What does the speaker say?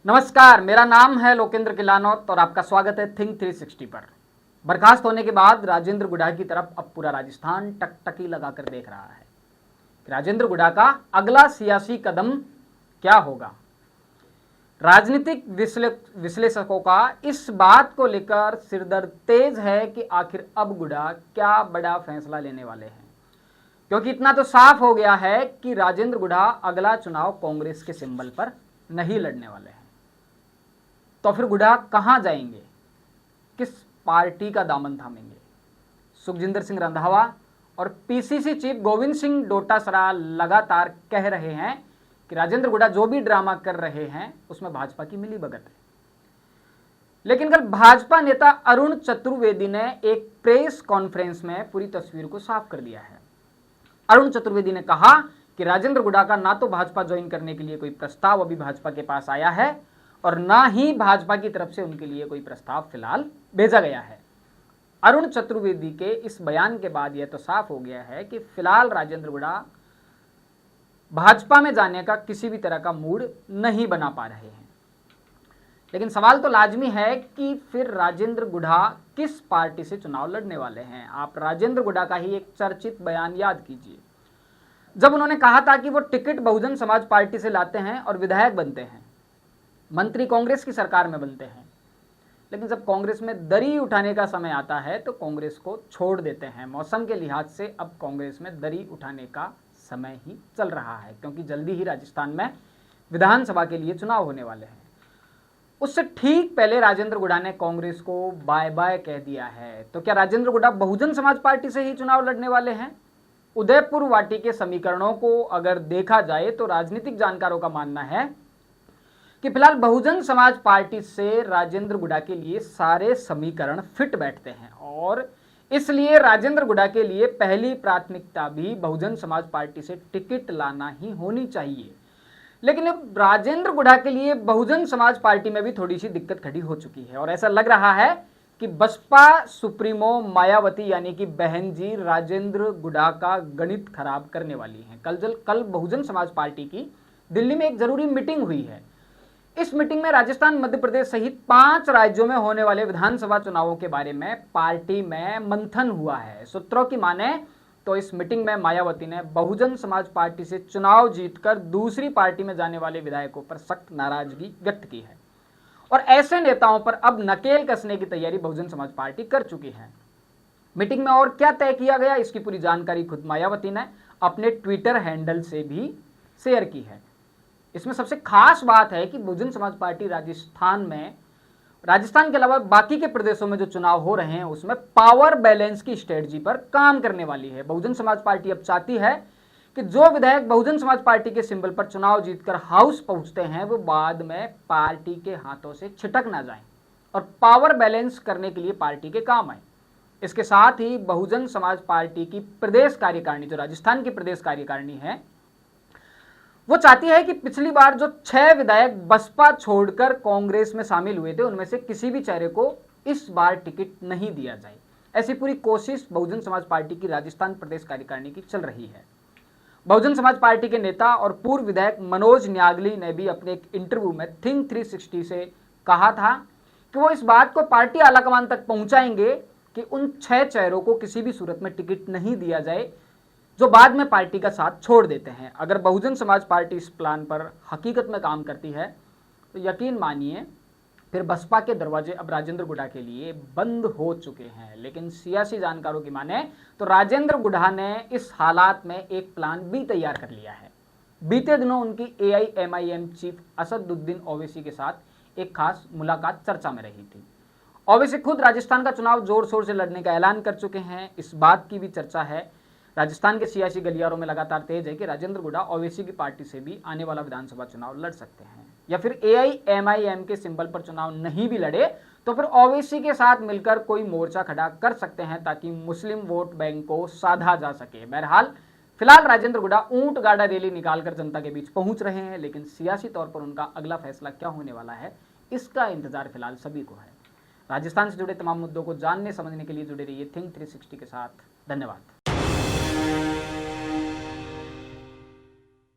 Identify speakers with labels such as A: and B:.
A: नमस्कार, मेरा नाम है लोकेंद्र किलानौत और आपका स्वागत है थिंक 360 पर। बर्खास्त होने के बाद राजेंद्र गुढ़ा की तरफ अब पूरा राजस्थान टकटकी लगाकर देख रहा है कि राजेंद्र गुढ़ा का अगला सियासी कदम क्या होगा। राजनीतिक विश्लेषकों का इस बात को लेकर सिरदर्द तेज है कि आखिर अब गुढ़ा क्या बड़ा फैसला लेने वाले हैं, क्योंकि इतना तो साफ हो गया है कि राजेंद्र गुढ़ा अगला चुनाव कांग्रेस के सिंबल पर नहीं लड़ने वाले हैं। तो फिर गुढ़ा कहां जाएंगे, किस पार्टी का दामन थामेंगे? सुखजिंदर सिंह रंधावा और पीसीसी चीफ गोविंद सिंह डोटासरा लगातार कह रहे हैं कि राजेंद्र गुढ़ा जो भी ड्रामा कर रहे हैं उसमें भाजपा की मिलीभगत है। लेकिन कल भाजपा नेता अरुण चतुर्वेदी ने एक प्रेस कॉन्फ्रेंस में पूरी तस्वीर को साफ कर दिया है। अरुण चतुर्वेदी ने कहा कि राजेंद्र गुढ़ा का ना तो भाजपा ज्वाइन करने के लिए कोई प्रस्ताव अभी भाजपा के पास आया है और ना ही भाजपा की तरफ से उनके लिए कोई प्रस्ताव फिलहाल भेजा गया है। अरुण चतुर्वेदी के इस बयान के बाद यह तो साफ हो गया है कि फिलहाल राजेंद्र गुढ़ा भाजपा में जाने का किसी भी तरह का मूड नहीं बना पा रहे हैं। लेकिन सवाल तो लाजमी है कि फिर राजेंद्र गुढ़ा किस पार्टी से चुनाव लड़ने वाले हैं। आप राजेंद्र गुढ़ा का ही एक चर्चित बयान याद कीजिए, जब उन्होंने कहा था कि वो टिकट बहुजन समाज पार्टी से लाते हैं और विधायक बनते हैं, मंत्री कांग्रेस की सरकार में बनते हैं, लेकिन जब कांग्रेस में दरी उठाने का समय आता है तो कांग्रेस को छोड़ देते हैं। मौसम के लिहाज से अब कांग्रेस में दरी उठाने का समय ही चल रहा है, क्योंकि जल्दी ही राजस्थान में विधानसभा के लिए चुनाव होने वाले हैं। उससे ठीक पहले राजेंद्र गुढ़ा ने कांग्रेस को बाय बाय कह दिया है। तो क्या राजेंद्र गुढ़ा बहुजन समाज पार्टी से ही चुनाव लड़ने वाले हैं? उदयपुर वाटी के समीकरणों को अगर देखा जाए तो राजनीतिक जानकारों का मानना है कि फिलहाल बहुजन समाज पार्टी से राजेंद्र गुढ़ा के लिए सारे समीकरण फिट बैठते हैं और इसलिए राजेंद्र गुढ़ा के लिए पहली प्राथमिकता भी बहुजन समाज पार्टी से टिकट लाना ही होनी चाहिए। लेकिन अब राजेंद्र गुढ़ा के लिए बहुजन समाज पार्टी में भी थोड़ी सी दिक्कत खड़ी हो चुकी है और ऐसा लग रहा है कि बसपा सुप्रीमो मायावती यानी कि बहन जी राजेंद्र गुढ़ा का गणित खराब करने वाली हैं। कल बहुजन समाज पार्टी की दिल्ली में एक जरूरी मीटिंग हुई है। इस मीटिंग में राजस्थान, मध्य प्रदेश सहित 5 राज्यों में होने वाले विधानसभा चुनावों के बारे में पार्टी में मंथन हुआ है। सूत्रों की माने तो इस मीटिंग में मायावती ने बहुजन समाज पार्टी से चुनाव जीतकर दूसरी पार्टी में जाने वाले विधायकों पर सख्त नाराजगी व्यक्त की है और ऐसे नेताओं पर अब नकेल कसने की तैयारी बहुजन समाज पार्टी कर चुकी है। मीटिंग में और क्या तय किया गया, इसकी पूरी जानकारी खुद मायावती ने अपने ट्विटर हैंडल से भी शेयर की है। इसमें सबसे खास बात है कि बहुजन समाज पार्टी राजस्थान के अलावा बाकी के प्रदेशों में जो चुनाव हो रहे हैं उसमें पावर बैलेंस की स्ट्रेटजी पर काम करने वाली है। बहुजन समाज पार्टी अब चाहती है कि जो विधायक बहुजन समाज पार्टी के सिंबल पर चुनाव जीतकर हाउस पहुंचते हैं वो बाद में पार्टी के हाथों से छिटक ना जाएं और पावर बैलेंस करने के लिए पार्टी के काम आए। इसके साथ ही बहुजन समाज पार्टी की प्रदेश कार्यकारिणी, जो राजस्थान की प्रदेश कार्यकारिणी है, वो चाहती है कि पिछली बार जो 6 विधायक बसपा छोड़कर कांग्रेस में शामिल हुए थे उनमें से किसी भी चेहरे को इस बार टिकट नहीं दिया जाए। ऐसी पूरी कोशिश बहुजन समाज पार्टी की राजस्थान प्रदेश कार्यकारिणी की चल रही है। बहुजन समाज पार्टी के नेता और पूर्व विधायक मनोज न्यागली ने भी अपने एक इंटरव्यू में थिंक 360 से कहा था कि वो इस बात को पार्टी आलाकमान तक पहुंचाएंगे कि उन 6 चेहरों को किसी भी सूरत में टिकट नहीं दिया जाए जो बाद में पार्टी का साथ छोड़ देते हैं। अगर बहुजन समाज पार्टी इस प्लान पर हकीकत में काम करती है तो यकीन मानिए फिर बसपा के दरवाजे अब राजेंद्र गुढ़ा के लिए बंद हो चुके हैं। लेकिन सियासी जानकारों की माने तो राजेंद्र गुढ़ा ने इस हालात में एक प्लान भी तैयार कर लिया है। बीते दिनों उनकी AIMIM चीफ असदुद्दीन ओवैसी के साथ एक खास मुलाकात चर्चा में रही थी। ओवैसी खुद राजस्थान का चुनाव जोर शोर से लड़ने का ऐलान कर चुके हैं। इस बात की भी चर्चा है राजस्थान के सियासी गलियारों में लगातार तेज है कि राजेंद्र गुढ़ा ओवैसी की पार्टी से भी आने वाला विधानसभा चुनाव लड़ सकते हैं, या फिर AIMIM के सिंबल पर चुनाव नहीं भी लड़े तो फिर ओवैसी के साथ मिलकर कोई मोर्चा खड़ा कर सकते हैं ताकि मुस्लिम वोट बैंक को साधा जा सके। बहरहाल फिलहाल राजेंद्र गुढ़ा ऊंट गाड़ा रैली निकालकर जनता के बीच पहुंच रहे हैं, लेकिन सियासी तौर पर उनका अगला फैसला क्या होने वाला है इसका इंतजार फिलहाल सभी को है। राजस्थान से जुड़े तमाम मुद्दों को जानने समझने के लिए जुड़े रहिए थिंक 360 के साथ। धन्यवाद।